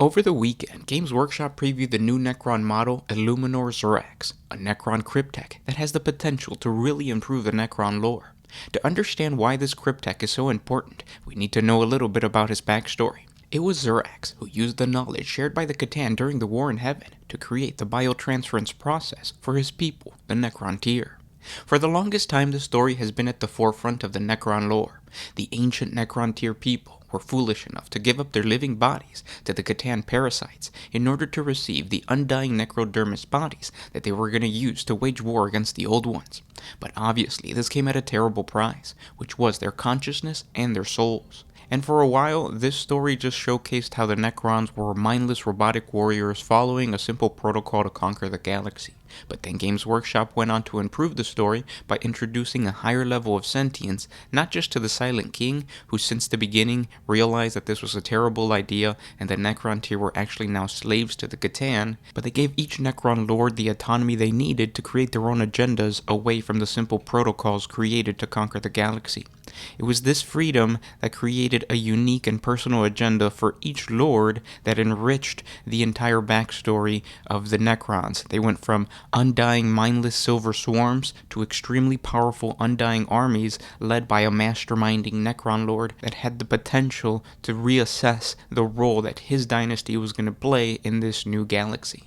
Over the weekend, Games Workshop previewed the new Necron model, Illuminor Xerax, a Necron cryptech that has the potential to really improve the Necron lore. To understand why this cryptech is so important, we need to know a little bit about his backstory. It was Xerax who used the knowledge shared by the Catan during the War in Heaven to create the biotransference process for his people, the Necron tier. For the longest time, the story has been at the forefront of the Necron lore. The ancient Necron tier people were foolish enough to give up their living bodies to the Catan parasites in order to receive the undying necrodermis bodies that they were going to use to wage war against the old ones. But obviously this came at a terrible price, which was their consciousness and their souls. And for a while, this story just showcased how the Necrons were mindless robotic warriors following a simple protocol to conquer the galaxy. But then Games Workshop went on to improve the story by introducing a higher level of sentience, not just to the Silent King, who since the beginning realized that this was a terrible idea and the Necron tier were actually now slaves to the Catan, but they gave each Necron lord the autonomy they needed to create their own agendas away from the simple protocols created to conquer the galaxy. It was this freedom that created a unique and personal agenda for each lord that enriched the entire backstory of the Necrons. They went from undying mindless silver swarms to extremely powerful undying armies led by a masterminding Necron lord that had the potential to reassess the role that his dynasty was going to play in this new galaxy.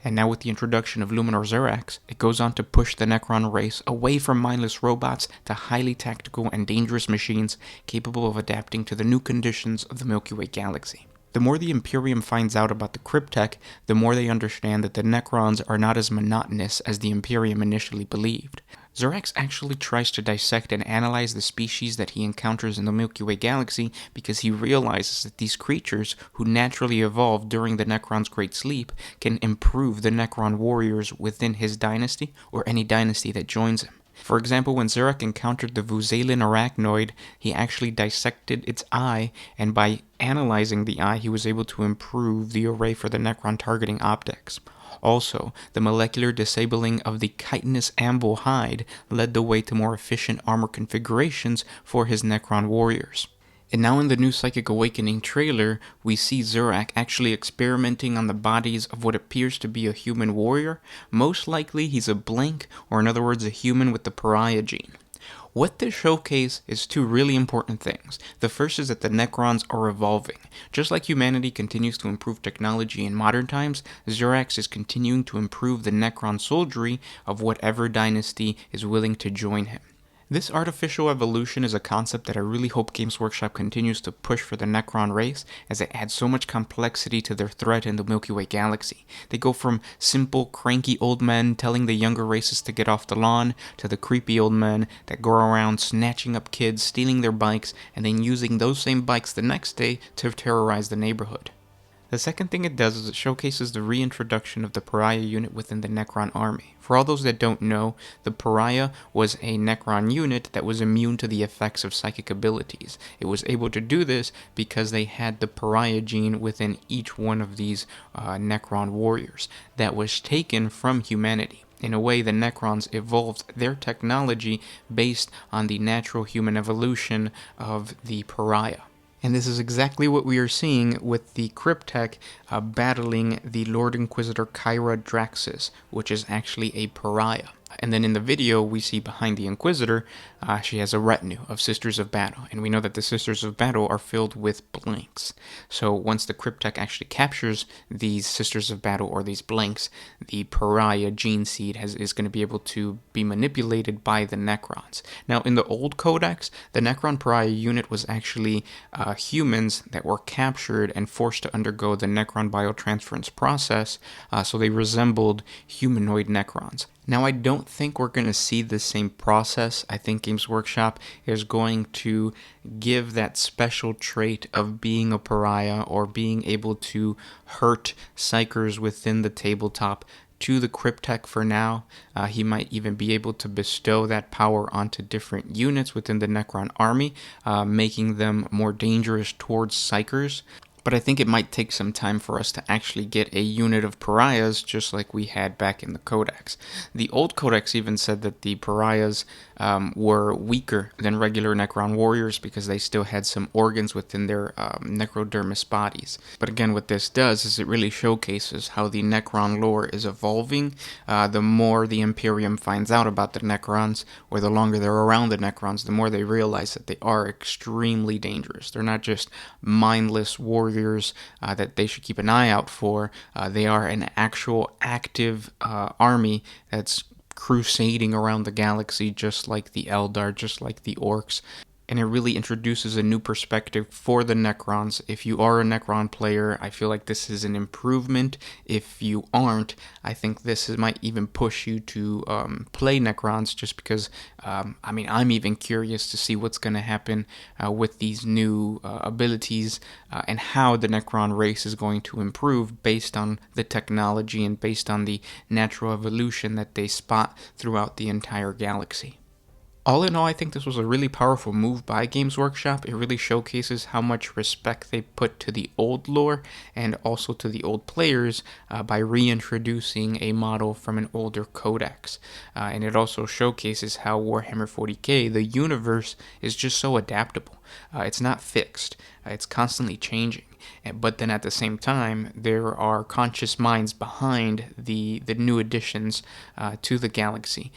And now with the introduction of Illuminor Xerax, it goes on to push the Necron race away from mindless robots to highly tactical and dangerous machines capable of adapting to the new conditions of the Milky Way galaxy. The more the Imperium finds out about the cryptech, the more they understand that the Necrons are not as monotonous as the Imperium initially believed. Xerax actually tries to dissect and analyze the species that he encounters in the Milky Way galaxy because he realizes that these creatures, who naturally evolved during the Necron's Great Sleep, can improve the Necron warriors within his dynasty or any dynasty that joins him. For example, when Xerax encountered the Vuzelin arachnoid, he actually dissected its eye, and by analyzing the eye, he was able to improve the array for the Necron targeting optics. Also, the molecular disabling of the chitinous amble hide led the way to more efficient armor configurations for his Necron warriors. And now in the new Psychic Awakening trailer, we see Xerax actually experimenting on the bodies of what appears to be a human warrior. Most likely he's a blank, or in other words a human with the Pariah gene. What this showcase is two really important things. The first is that the Necrons are evolving. Just like humanity continues to improve technology in modern times, Xerax is continuing to improve the Necron soldiery of whatever dynasty is willing to join him. This artificial evolution is a concept that I really hope Games Workshop continues to push for the Necron race, as it adds so much complexity to their threat in the Milky Way galaxy. They go from simple, cranky old men telling the younger races to get off the lawn, to the creepy old men that go around snatching up kids, stealing their bikes, and then using those same bikes the next day to terrorize the neighborhood. The second thing it does is it showcases the reintroduction of the Pariah unit within the Necron army. For all those that don't know, the Pariah was a Necron unit that was immune to the effects of psychic abilities. It was able to do this because they had the Pariah gene within each one of these Necron warriors that was taken from humanity. In a way, the Necrons evolved their technology based on the natural human evolution of the Pariah. And this is exactly what we are seeing with the cryptech battling the Lord Inquisitor Kyra Draxus, which is actually a Pariah. And then in the video, we see behind the Inquisitor, she has a retinue of Sisters of Battle. And we know that the Sisters of Battle are filled with blanks. So once the cryptech actually captures these Sisters of Battle or these blanks, the Pariah gene seed is going to be able to be manipulated by the Necrons. Now, in the old codex, the Necron Pariah unit was actually humans that were captured and forced to undergo the Necron biotransference process, so they resembled humanoid Necrons. Now, I don't think we're going to see the same process. I think Games Workshop is going to give that special trait of being a pariah or being able to hurt psychers within the tabletop to the cryptech for now. He might even be able to bestow that power onto different units within the Necron army, making them more dangerous towards psychers. But I think it might take some time for us to actually get a unit of pariahs just like we had back in the Codex. The old Codex even said that the pariahs were weaker than regular Necron warriors because they still had some organs within their necrodermis bodies. But again, what this does is it really showcases how the Necron lore is evolving. The more the Imperium finds out about the Necrons, or the longer they're around the Necrons, the more they realize that they are extremely dangerous. They're not just mindless warriors that they should keep an eye out for. They are an actual active army that's crusading around the galaxy, just like the Eldar, just like the Orcs. And it really introduces a new perspective for the Necrons. If you are a Necron player, I feel like this is an improvement. If you aren't, I think might even push you to play Necrons, just because, I'm even curious to see what's going to happen with these new abilities and how the Necron race is going to improve based on the technology and based on the natural evolution that they spot throughout the entire galaxy. All in all, I think this was a really powerful move by Games Workshop. It really showcases how much respect they put to the old lore and also to the old players by reintroducing a model from an older codex. And it also showcases how Warhammer 40k, the universe, is just so adaptable. It's not fixed. It's constantly changing. But then at the same time, there are conscious minds behind the new additions to the galaxy.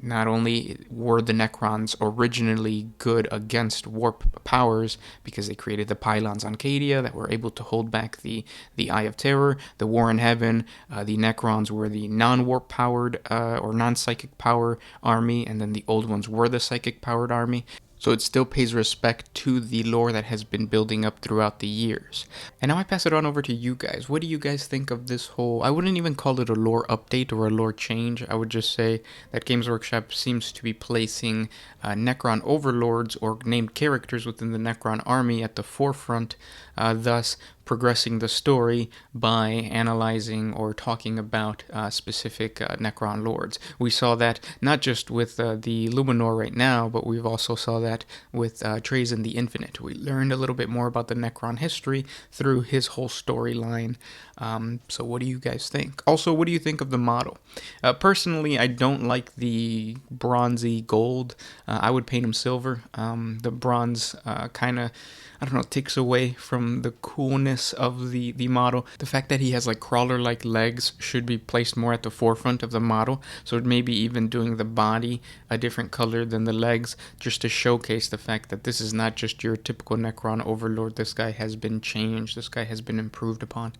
Not only were the Necrons originally good against warp powers because they created the pylons on Cadia that were able to hold back the Eye of Terror, the War in Heaven. The Necrons were the non-warp powered or non-psychic power army, and then the old ones were the psychic powered army. So it still pays respect to the lore that has been building up throughout the years. And now I pass it on over to you guys. What do you guys think of this whole, I wouldn't even call it a lore update or a lore change. I would just say that Games Workshop seems to be placing Necron overlords or named characters within the Necron army at the forefront, thus progressing the story by analyzing or talking about specific Necron lords. We saw that not just with the Luminor right now, but we've also saw that with Trazen the Infinite. We learned a little bit more about the Necron history through his whole storyline. So what do you guys think? Also, what do you think of the model? Personally, I don't like the bronzy gold. I would paint him silver. The bronze kind of, I don't know, takes away from the coolness of the model. The fact that he has like crawler-like legs should be placed more at the forefront of the model. So maybe even doing the body a different color than the legs, just to showcase the fact that this is not just your typical Necron overlord. This guy has been changed. This guy has been improved upon.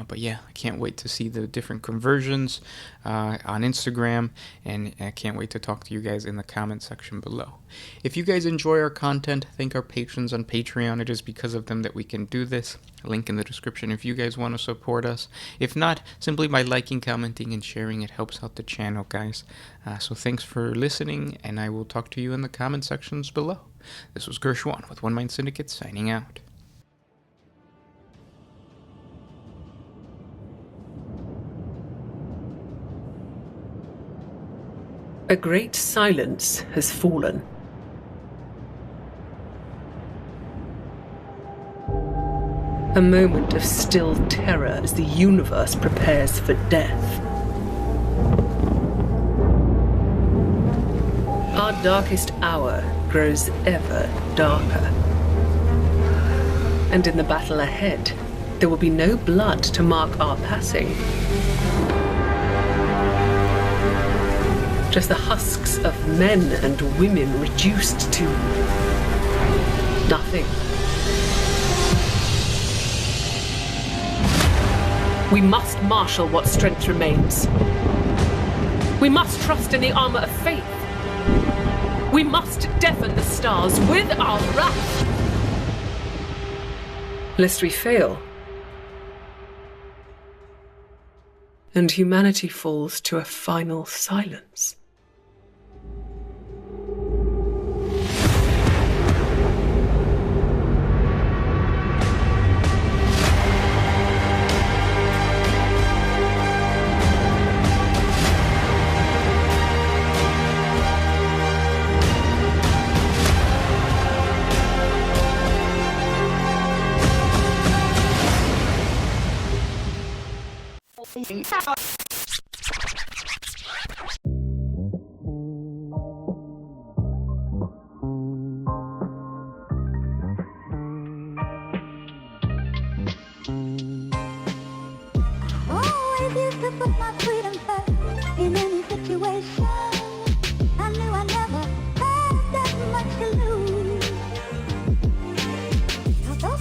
But yeah, I can't wait to see the different conversions on Instagram, and I can't wait to talk to you guys in the comment section below. If you guys enjoy our content, thank our patrons on Patreon. It is because of them that we can do this. Link in the description if you guys want to support us. If not, simply by liking, commenting, and sharing. It helps out the channel, guys. So thanks for listening, and I will talk to you in the comment sections below. This was Gershwan with One Mind Syndicate signing out. A great silence has fallen. A moment of still terror as the universe prepares for death. Our darkest hour grows ever darker. And in the battle ahead, there will be no blood to mark our passing. Just the husks of men and women reduced to nothing. We must marshal what strength remains. We must trust in the armor of faith. We must deafen the stars with our wrath. Lest we fail, and humanity falls to a final silence. Oh, if you could put my